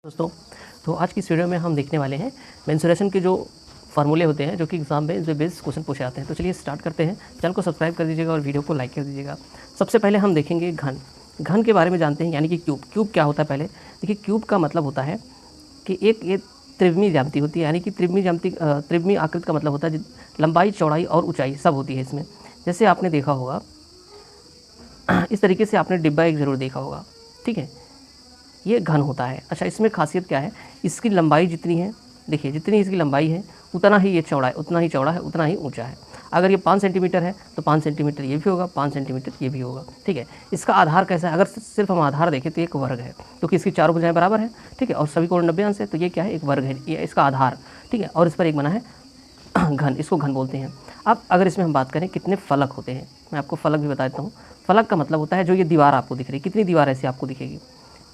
दोस्तों, तो आज की इस वीडियो में हम देखने वाले हैं मेंसुरेशन के जो फार्मूले होते हैं जो कि एग्जाम में जो बेस क्वेश्चन पूछे जाते हैं। तो चलिए स्टार्ट करते हैं। चैनल को सब्सक्राइब कर दीजिएगा और वीडियो को लाइक कर दीजिएगा। सबसे पहले हम देखेंगे घन के बारे में जानते हैं, यानी कि क्यूब क्या होता है। पहले देखिए, क्यूब का मतलब होता है कि एक ये त्रिविमीय ज्यामिति होती है, यानी कि त्रिविमीय आकृति का मतलब होता है लंबाई, चौड़ाई और ऊंचाई सब होती है इसमें। जैसे आपने देखा होगा, इस तरीके से आपने डिब्बा एक ज़रूर देखा होगा, ठीक है। ये घन होता है। अच्छा, इसमें खासियत क्या है, इसकी लंबाई जितनी है, देखिए जितनी इसकी लंबाई है उतना ही ये चौड़ा है, उतना ही चौड़ा है, उतना ही ऊंचा है। अगर ये 5 सेंटीमीटर है तो 5 सेंटीमीटर ये भी होगा, 5 सेंटीमीटर ये भी होगा, ठीक है। इसका आधार कैसा है, अगर सिर्फ हम आधार देखें तो एक वर्ग है, क्योंकि इसकी चारों भुजाएं बराबर है, ठीक है, और सभी कोण 90 अंश है, तो ये क्या है, एक वर्ग है, ये इसका आधार, ठीक है। और इस पर एक बना है घन, इसको घन बोलते हैं। अब अगर इसमें हम बात करें कितने फलक होते हैं, मैं आपको फलक भी बता देता हूँ। फलक का मतलब होता है जो ये दीवार आपको दिख रही है, कितनी दीवार ऐसी आपको दिखेगी,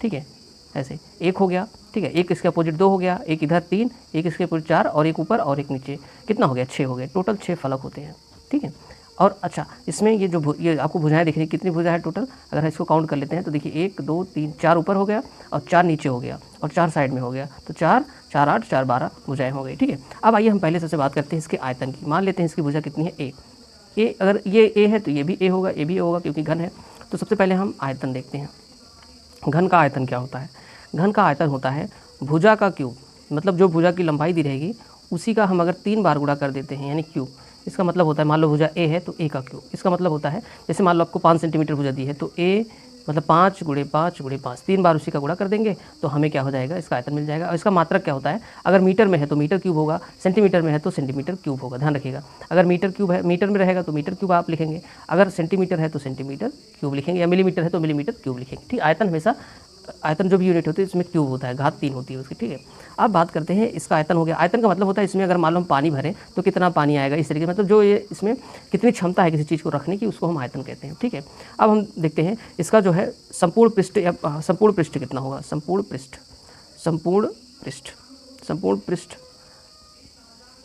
ठीक है। ऐसे एक हो गया, ठीक है, एक इसके अपोजिट 2 हो गया, एक इधर 3, एक इसके अपोजिट 4 और एक ऊपर और एक नीचे, कितना हो गया, 6 हो गए। टोटल 6 फलक होते हैं, ठीक है। और अच्छा, इसमें ये जो ये आपको भुजाएं दिख रही है, कितनी भुजा है टोटल, अगर इसको काउंट कर लेते हैं तो देखिए 1 2 3 4 ऊपर हो गया और 4 नीचे हो गया और 4 साइड में हो गया, तो 4 4 8 4 12 भुजाएं हो गई, ठीक है। अब आइए हम पहले सबसे बात करते हैं इसके आयतन की। मान लेते हैं इसकी भुजा कितनी है, ए। अगर ये ए है तो ये भी ए होगा, ये भी ए होगा, क्योंकि घन है। तो सबसे पहले हम आयतन देखते हैं। घन का आयतन क्या होता है। घन का आयतन होता है भुजा का क्यूब, मतलब जो भुजा की लंबाई दी रहेगी उसी का हम अगर 3 बार गुणा कर देते हैं, यानी क्यूब। इसका मतलब होता है, मान लो भुजा ए है तो ए का क्यूब। इसका मतलब होता है, जैसे मान लो आपको 5 सेंटीमीटर भुजा दी है तो ए मतलब 5 गुणे 5 गुणे 5, 3 बार उसी का गुणा कर देंगे तो हमें क्या हो जाएगा, इसका आयतन मिल जाएगा। और इसका मात्रक क्या होता है, अगर मीटर में है तो मीटर क्यूब होगा, सेंटीमीटर में है तो सेंटीमीटर क्यूब होगा, ध्यान रखिएगा। अगर मीटर क्यूब है, मीटर में रहेगा तो मीटर क्यूब आप लिखेंगे, अगर सेंटीमीटर है तो सेंटीमीटर क्यूब लिखेंगे, या मिलीमीटर है तो मिलीमीटर क्यूब लिखेंगे, ठीक। आयतन हमेशा, आयतन जो भी यूनिट होती है इसमें क्यूब होता है, घात 3 होती है उसकी, ठीक है। अब बात करते हैं इसका आयतन हो गया। आयतन का मतलब होता है इसमें अगर मान लो हम पानी भरें तो कितना पानी आएगा, इस तरीके से, मतलब जो ये इसमें कितनी क्षमता है किसी चीज़ को रखने की, उसको हम आयतन कहते हैं, ठीक है। अब हम देखते हैं इसका जो है संपूर्ण पृष्ठ, या संपूर्ण पृष्ठ कितना होगा, संपूर्ण पृष्ठ, संपूर्ण पृष्ठ, संपूर्ण पृष्ठ,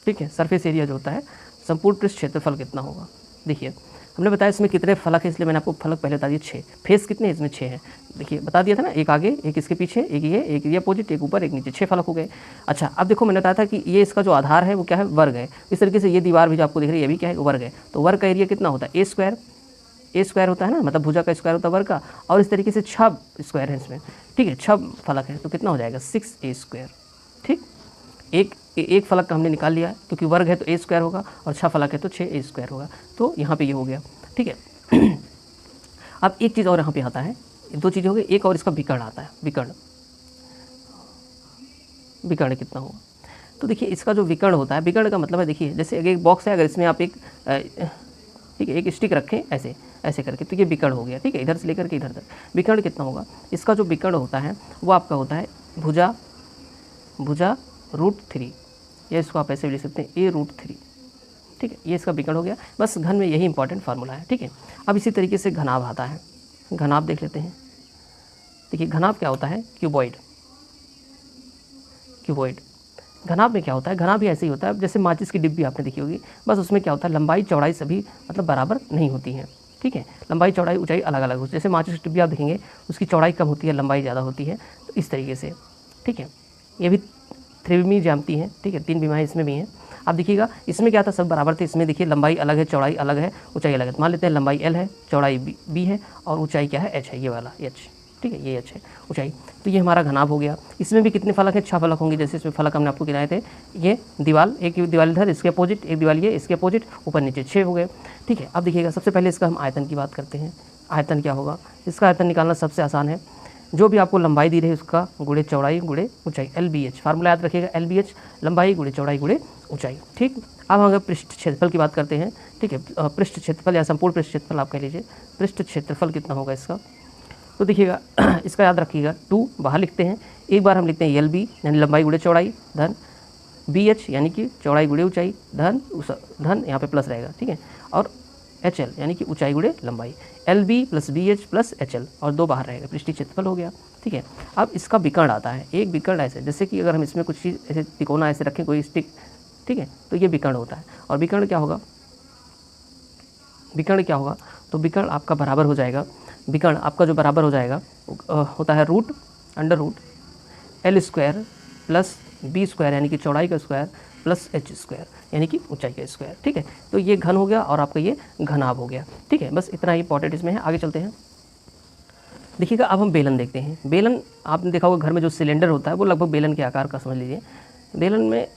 ठीक है, सरफेस एरिया जो होता है, संपूर्ण पृष्ठ क्षेत्रफल कितना होगा। देखिए हमने बताया इसमें कितने फलक है, इसलिए मैंने आपको फलक पहले बता दिए 6। फेस कितने हैं, इसमें 6 है, देखिए बता दिया था ना, एक आगे, एक इसके पीछे, एक ये अपोजिट, एक ऊपर, एक नीचे, 6 फलक हो गए। अच्छा, अब देखो मैंने बताया था कि ये इसका जो आधार है वो क्या है, वर्ग है। इस तरीके से ये दीवार भी जो आपको दिख रही है ये भी क्या है, वर्ग है। तो वर्ग का एरिया कितना होता है, ए स्क्वायर होता है ना, मतलब भुजा का स्क्वायर होता है वर्ग का। और इस तरीके से 6 स्क्वायर है इसमें, ठीक है, 6 फलक है, तो कितना हो जाएगा, 6a स्क्वायर, ठीक। एक फलक का हमने निकाल लिया, क्योंकि वर्ग है तो ए स्क्वायर होगा और 6 फलक है तो 6a स्क्वायर होगा, तो यहाँ पे ये हो गया, ठीक है। अब एक चीज़ और यहाँ पे आता है, 2 चीज़ें हो गई, एक और इसका विकर्ण आता है, विकर्ण कितना होगा। तो देखिए इसका जो विकर्ण होता है, विकर्ण का मतलब है, देखिए जैसे एक बॉक्स है, अगर इसमें आप एक ठीक है एक स्टिक रखें ऐसे ऐसे करके, तो ये विकर्ण हो गया, ठीक है, इधर से लेकर के इधर तक। विकर्ण कितना होगा, इसका जो विकर्ण होता है वो आपका होता है भुजा √3, या इसको आप ऐसे भी लिख सकते हैं a√3, ठीक है। ये इसका विकर्ण हो गया। बस घन में यही इंपॉर्टेंट फार्मूला है, ठीक है। अब इसी तरीके से घनाभ आता है, घनाभ देख लेते हैं। देखिए घनाभ क्या होता है, क्यूबॉइड। घनाभ में क्या होता है, घनाभ भी ऐसे ही होता है जैसे माचिस की डिब्बी आपने देखी होगी, बस उसमें क्या होता है, लंबाई चौड़ाई सभी मतलब बराबर नहीं होती है, ठीक है। लंबाई चौड़ाई ऊंचाई अलग अलग होती है। जैसे माचिस की डिब्बी आप देखेंगे उसकी चौड़ाई कम होती है, लंबाई ज़्यादा होती है, तो इस तरीके से, ठीक है। ये भी त्रिविमीय ज्यामिति है, ठीक है, 3 विमाएँ इसमें भी हैं। आप देखिएगा इसमें क्या था, सब बराबर थे। इसमें देखिए लंबाई अलग है, चौड़ाई अलग है, ऊंचाई अलग है। मान लेते हैं लंबाई l है, चौड़ाई b है और ऊंचाई क्या है, h है, ये वाला h, ठीक है, ये h है ऊंचाई। तो ये हमारा घनाभ हो गया। इसमें भी कितने फलक हैं, 6 फलक होंगे। जैसे इसमें फलक हमने आपको गिनाए थे, ये दीवार, एक दीवार इधर, इसके अपोजिट, एक दीवार ये, इसके अपोजिट, ऊपर नीचे, 6 हो गए, ठीक है। अब देखिएगा सबसे पहले इसका हम आयतन की बात करते हैं। आयतन क्या होगा, इसका आयतन निकालना सबसे आसान है, जो भी आपको लंबाई दी रही उसका गुणे चौड़ाई गुणे ऊंचाई, LBH फार्मूला याद रखिएगा, LBH लंबाई गुणे चौड़ाई गुणे ऊंचाई, ठीक। अब हम अगर पृष्ठ क्षेत्रफल की बात करते हैं, ठीक है, पृष्ठ क्षेत्रफल या संपूर्ण पृष्ठ क्षेत्रफल आप कह लीजिए, पृष्ठ क्षेत्रफल कितना होगा इसका, तो देखिएगा इसका याद रखिएगा, 2 बाहर लिखते हैं, एक बार हम लिखते हैं LB यानी लंबाई गुणे चौड़ाई, धन BH यानी कि चौड़ाई गुणे ऊंचाई, धन यहाँ पे प्लस रहेगा, ठीक है, और HL यानी कि ऊंचाई गुणे लंबाई, LB + BH + HL, और 2 बाहर रहेगा, पृष्ठीय क्षेत्रफल हो गया, ठीक है। अब इसका विकर्ण आता है, एक विकर्ण ऐसे, जैसे कि अगर हम इसमें कुछ चीज़ ऐसे तिकोना ऐसे रखें, कोई स्टिक, ठीक है, तो ये विकर्ण होता है। और विकर्ण क्या होगा, तो विकर्ण आपका बराबर हो जाएगा, विकर्ण आपका जो बराबर हो जाएगा होता है √, under root L square plus B square यानी कि चौड़ाई का स्क्वायर प्लस एच स्क्वायर यानी कि ऊंचाई का स्क्वायर। ठीक है, तो ये घन हो गया और आपका ये घनाभ हो गया। ठीक है, बस इतना ही इंपॉर्टेंट इसमें है। आगे चलते हैं, देखिएगा अब हम बेलन देखते हैं। बेलन आपने देखा होगा घर में जो सिलेंडर होता है वो लगभग बेलन के आकार का समझ लीजिए। बेलन में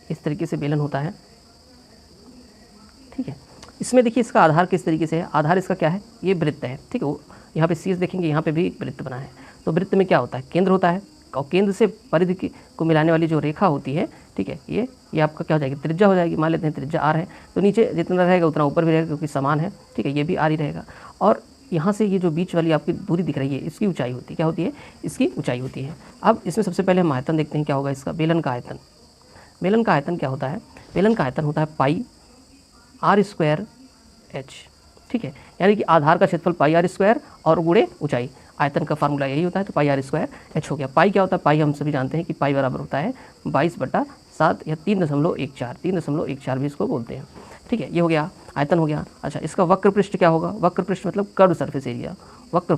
इस तरीके से बेलन होता है। ठीक है, इसमें देखिए इसका आधार किस तरीके से है, आधार इसका क्या है, ये वृत्त है। ठीक है, वो यहाँ पे शीर्ष देखेंगे, यहाँ पे भी वृत्त बना है। तो वृत्त में क्या होता है, केंद्र होता है और केंद्र से परिधि को मिलाने वाली जो रेखा होती है, ठीक है, ये आपका क्या हो जाएगी, त्रिज्या हो जाएगी। मान लेते हैं त्रिज्या आर है, तो नीचे जितना रहेगा उतना ऊपर भी रहेगा क्योंकि समान है। ठीक है, ये भी आर ही रहेगा। और यहाँ से ये जो बीच वाली आपकी दूरी दिख रही है इसकी ऊंचाई होती है, क्या होती है, इसकी ऊंचाई होती है। अब इसमें सबसे पहले हम आयतन देखते हैं क्या होगा इसका, बेलन का आयतन। बेलन का आयतन क्या होता है, बेलन का आयतन होता है पाई आर स्क्वायर एच। ठीक है, यानी कि आधार का क्षेत्रफल पाई आर स्क्वायर और गुणे ऊंचाई। आयतन का फार्मूला यही होता है, तो पाई आर स्क्वायर एच हो गया। पाई क्या होता है, पाई हम सभी जानते हैं कि पाई बराबर होता है 22/7 या 3.14, 3.14 भी इसको बोलते हैं। ठीक है, ये हो गया, आयतन हो गया। अच्छा, इसका वक्र पृष्ठ क्या होगा, वक्र पृष्ठ मतलब कर्व सरफेस एरिया, वक्र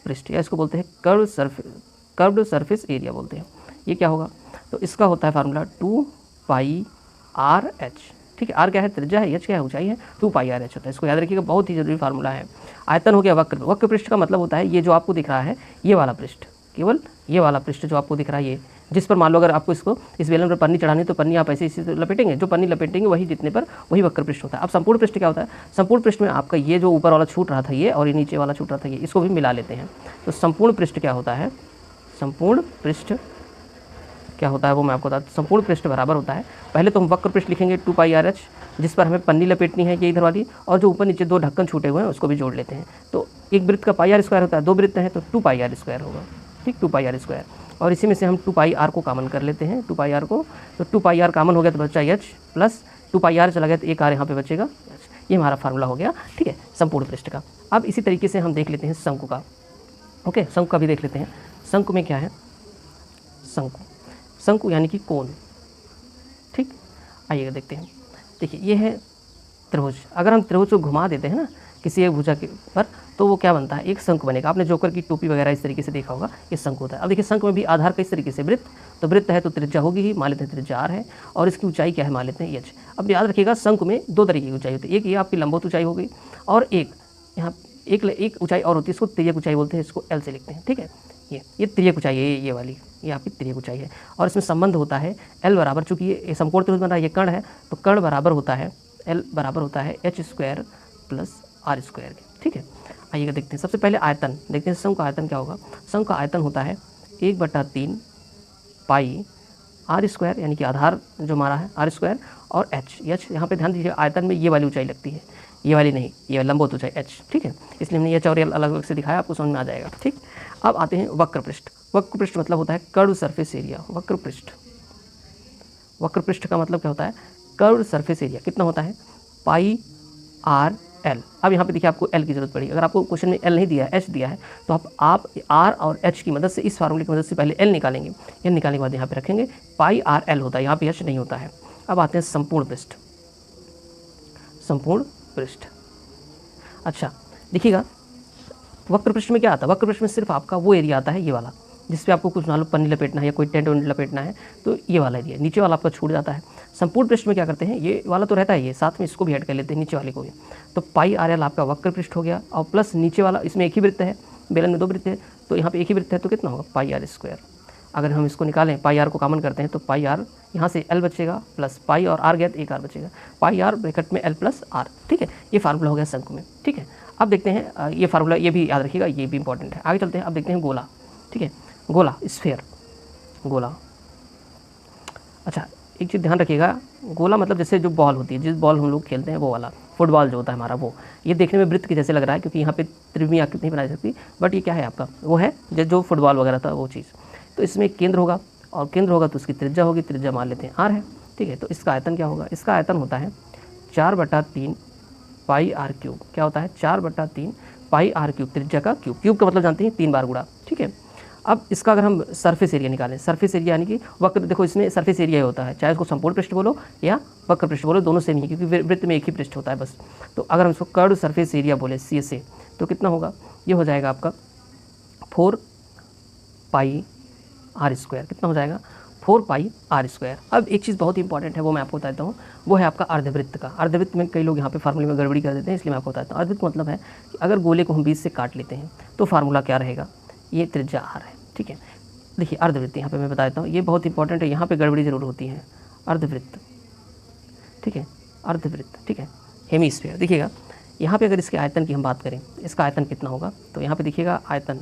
पृष्ठ या इसको बोलते हैं कर्व्ड सरफेस एरिया बोलते हैं। ये क्या होगा, तो इसका होता है फार्मूला 2 पाई आर एच। ठीक है, आर क्या है, त्रिज्या है, एच क्या है, ऊंचाई है, 2 पाई आर एच होता है। इसको याद रखिएगा, बहुत ही जरूरी फार्मूला है। आयतन हो गया वक्र पृष्ठ का मतलब होता है ये जो आपको दिख रहा है ये वाला पृष्ठ, केवल ये वाला पृष्ठ जो आपको दिख रहा है ये, जिस पर मान लो अगर आपको इसको इस बेलन पर पन्नी चढ़ानी तो पन्नी आप ऐसे इसी से लपेटेंगे, जो पन्नी लपेटेंगे वही जितने पर वही वक्र पृष्ठ होता है। अब संपूर्ण पृष्ठ क्या होता है, संपूर्ण पृष्ठ में आपका ये जो ऊपर वाला छूट रहा था ये और ये नीचे वाला छूट रहा था ये, इसको भी मिला लेते हैं। तो संपूर्ण पृष्ठ क्या होता है, संपूर्ण पृष्ठ क्या होता है वो मैं आपको बता दूं। संपूर्ण पृष्ठ बराबर होता है, पहले तो हम वक्र पृष्ठ लिखेंगे 2 पाई आर एच, जिस पर हमें पन्नी लपेटनी है ये इधर वाली, और जो ऊपर नीचे 2 ढक्कन छूटे हुए हैं उसको भी जोड़ लेते हैं। तो एक वृत्त का पाई आर स्क्वायर होता है, 2 वृत्त हैं तो 2 पाई आर स्क्वायर होगा। ठीक, 2 पाई आर स्क्वायर, और इसी में से हम 2 पाई आर को कॉमन कर लेते हैं, 2 पाई आर को। तो 2 पाई आर कॉमन हो गया तो बचा एच प्लस 2 पाई आर चला गया तो एक आर यहाँ पे बचेगा। ये हमारा फार्मूला हो गया। ठीक है, संपूर्ण पृष्ठ का। अब इसी तरीके से हम देख लेते हैं शंकु का। ओके, शंकु का भी देख लेते हैं। शंकु में क्या है, शंकु यानी कि कोण। ठीक, आइएगा देखते हैं। देखिए ये है त्रिभुज, अगर हम त्रिभुज को घुमा देते हैं ना किसी एक भुजा के पर तो वो क्या बनता है, एक शंकु बनेगा। आपने जोकर की टोपी वगैरह इस तरीके से देखा होगा, ये शंकु होता है। अब देखिए शंकु में भी आधार किस तरीके से, वृत्त, तो वृत्त है तो त्रिज्या होगी ही, मान लेते हैं त्रिज्या आर है, और इसकी ऊंचाई क्या है, मान लेते हैं एच। अब याद रखिएगा शंकु में 2 तरीके की ऊंचाई होती है, एक ये आपकी लंबवत ऊंचाई हो गई और एक यहाँ एक ऊंचाई और होती है, इसको तिर्यक ऊंचाई बोलते हैं, इसको एल से लिखते हैं। ठीक है, ये तिर्यक ऊंचाई है, ये वाली ये आपकी तिर्यक ऊंचाई है। और इसमें संबंध होता है एल बराबर, चूँकि ये समकोण त्रिभुज बन रहा है, ये कर्ण है तो कर्ण बराबर होता है एल बराबर होता है H square plus R square के। ठीक है, आइएगा देखते हैं। सबसे पहले आयतन देखते हैं, शंकु का आयतन क्या होगा। शंकु का आयतन होता है 1/3 पाई आर स्क्वायर, यानी कि आधार जो हमारा है आर स्क्वायर, और एच यहाँ पे ध्यान दीजिए, आयतन में ये वाली ऊंचाई लगती है, ये वाली नहीं, ये लंबवत ऊंचाई एच। ठीक है, इसलिए हमने एच और एल अलग अलग से दिखाया, आपको समझ में आ जाएगा। ठीक, अब आते हैं वक्र पृष्ठ। वक्र पृष्ठ मतलब होता है कर्व सरफेस एरिया। वक्र पृष्ठ का मतलब क्या होता है, कर्व सरफेस एरिया कितना होता है, पाई आर एल। अब यहाँ पे देखिए आपको एल की जरूरत पड़ी, अगर आपको क्वेश्चन में एल नहीं दिया है, एच दिया है, तो आप आर और एच की मदद से, इस फार्मूले की मदद से पहले एल निकालेंगे, एल निकालने के बाद यहाँ पे रखेंगे, पाई आर एल होता है, यहाँ पे एच नहीं होता है। अब आते हैं संपूर्ण पृष्ठ। अच्छा देखिएगा, वक्र पृष्ठ में क्या आता है, वक्र पृष्ठ में सिर्फ आपका वो एरिया आता है ये वाला, जिस पे आपको कुछ मान लो पन्नी लपेटना है या कोई टेंट वेंट लपेटना है, तो ये वाला एरिया, नीचे वाला आपका छूट जाता है। संपूर्ण पृष्ठ में क्या करते हैं, ये वाला तो रहता है, ये साथ में इसको भी ऐड कर लेते हैं, नीचे वाले को भी। तो पाई आर एल आपका वक्र पृष्ठ हो गया, और प्लस नीचे वाला, इसमें एक ही वृत्त है, बेलन में 2 वृत्त है, तो यहाँ पे एक ही वृत्त है तो कितना होगा, पाई आर स्क्वायर। अगर हम इसको निकालें, पाई आर को कॉमन करते हैं तो पाई आर यहाँ से एल बचेगा, प्लस पाई और आर गया तो एक आर बचेगा, पाई आर ब्रैकेट में एल प्लस आर। ठीक है, ये फार्मूला हो गया शंकु में। ठीक है, अब देखते हैं ये फार्मूला, ये भी याद रखिएगा, ये भी इंपॉर्टेंट है। आगे चलते हैं, अब देखते हैं गोला। ठीक है, गोला, स्फीयर, गोला। अच्छा एक चीज़ ध्यान रखिएगा, गोला मतलब जैसे जो बॉल होती है, जिस बॉल हम लोग खेलते हैं वो वाला, फुटबॉल जो होता है हमारा वो, ये देखने में वृत्त के जैसे लग रहा है क्योंकि यहाँ पे त्रिभुज आकृति नहीं बनाई सकती, बट ये क्या है आपका, वो है जो फुटबॉल वगैरह था वो चीज़। तो इसमें एक केंद्र होगा, और केंद्र होगा तो उसकी त्रिज्या होगी, त्रिज्या मान लेते हैं आर है। ठीक है, तो इसका आयतन क्या होगा, इसका आयतन होता है 4/3 पाई आर क्यूब। क्या होता है, 4/3 पाई आर क्यूब, त्रिज्या का क्यूब, क्यूब का मतलब जानते हैं 3 बार गुणा। ठीक है, अब इसका अगर हम सरफेस एरिया निकालें, सरफेस एरिया यानी कि वक्र, देखो इसमें सरफेस एरिया ही होता है, चाहे उसको संपूर्ण पृष्ठ बोलो या वक्र पृष्ठ बोलो, दोनों सेम ही, क्योंकि वृत्त में एक ही पृष्ठ होता है बस। तो अगर हम इसको कर्व सरफेस एरिया बोले सी से, तो कितना होगा, ये हो जाएगा आपका 4 पाई आर स्क्वायर, कितना हो जाएगा 4 पाई आर स्क्वायर। अब एक चीज़ बहुत इंपॉर्टेंट है वो मैं आपको बताता हूँ, वो है आपका अर्धवृत्त का। अर्धवृत्त में कई लोग यहाँ पे फार्मूले में गड़बड़ी कर देते हैं, इसलिए मैं आपको बताता हूँ। अर्धवृत्त मतलब है कि अगर गोले को हम बीच से काट लेते हैं तो फार्मूला क्या रहेगा, ये त्रिज्या आर है, ठीक है। देखिए अर्धवृत्त यहाँ पे मैं बता देता हूँ, ये बहुत इंपॉर्टेंट है, यहाँ पे गड़बड़ी ज़रूर होती है। अर्धवृत्त, ठीक है, अर्धवृत्त, ठीक है, हेमीस्फीयर। देखिएगा यहाँ पे अगर इसके आयतन की हम बात करें, इसका आयतन कितना होगा, तो यहाँ पे देखिएगा आयतन,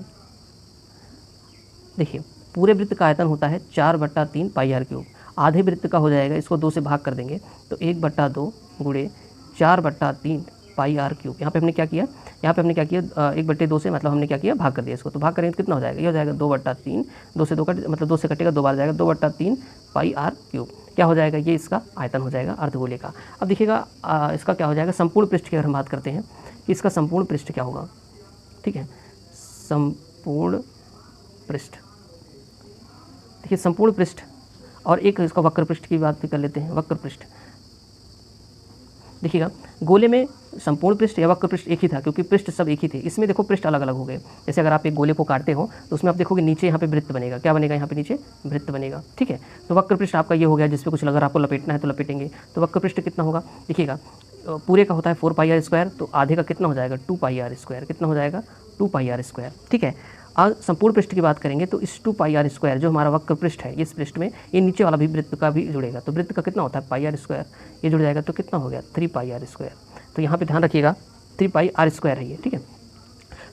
देखिए पूरे वृत्त का आयतन होता है 4/3 पाई आर क्यूब। आधे वृत्त का हो जाएगा, इसको 2 से भाग कर देंगे तो 1/2 गुणे 4/3 पाई आर क्यूब। यहाँ पे हमने क्या किया, यहाँ पे हमने क्या किया, 1/2 से मतलब हमने क्या किया, भाग कर दिया इसको, तो भाग करेंगे तो कितना हो जाएगा, ये हो जाएगा 2/3, 2 से 2 कट मतलब 2 से कटेगा, 2 बार जाएगा, 2/3 पाई आर क्यूब। क्या हो जाएगा, ये इसका आयतन हो जाएगा अर्धगोले का। अब देखिएगा इसका क्या हो जाएगा, संपूर्ण पृष्ठ की अगर हम बात करते हैं कि इसका संपूर्ण पृष्ठ क्या होगा, ठीक है, संपूर्ण पृष्ठ। देखिए संपूर्ण पृष्ठ और एक इसका वक्र पृष्ठ की बात भी कर लेते हैं। वक्र पृष्ठ, देखिएगा गोले में संपूर्ण पृष्ठ या वक्र पृष्ठ एक ही था, क्योंकि पृष्ठ सब एक ही थे। इसमें देखो पृष्ठ अलग अलग हो गए। जैसे अगर आप एक गोले को काटते हो तो उसमें आप देखोगे नीचे यहाँ पे वृत्त बनेगा, क्या बनेगा, यहाँ पे नीचे वृत्त बनेगा, ठीक है। तो वक्र पृष्ठ आपका ये हो गया, जिसपे कुछ अगर आपको लपेटना है तो लपेटेंगे। तो वक्र पृष्ठ कितना होगा, देखिएगा पूरे का होता है 4 पाई आर स्क्वायर, तो आधे का कितना हो जाएगा 2 पाई आर स्क्वायर, कितना हो जाएगा 2 पाई आर स्क्वायर, ठीक है। आज संपूर्ण पृष्ठ की बात करेंगे तो इस 2 पाई आर स्क्वायर जो हमारा वक्र पृष्ठ है, इस पृष्ठ में ये नीचे वाला भी वृत्त का भी जुड़ेगा, तो वृत्त का कितना होता है पाई आर स्क्वायर, ये जुड़ जाएगा तो कितना हो गया 3 पाई आर स्क्वायर। तो यहाँ पे ध्यान रखिएगा 3 पाई आर स्क्वायर है ये, ठीक है।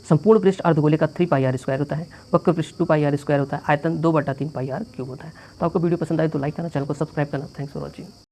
संपूर्ण पृष्ठ अर्धगोले का 3 पाई आर स्क्वायर होता है, वक्र पृष्ठ 2 पाई आर स्क्वायर होता है, आयतन 2/3 पाई आर क्यूब होता है। तो आपको वीडियो पसंद आए तो लाइक करना, चैनल को सब्सक्राइब करना। Thanks for watching.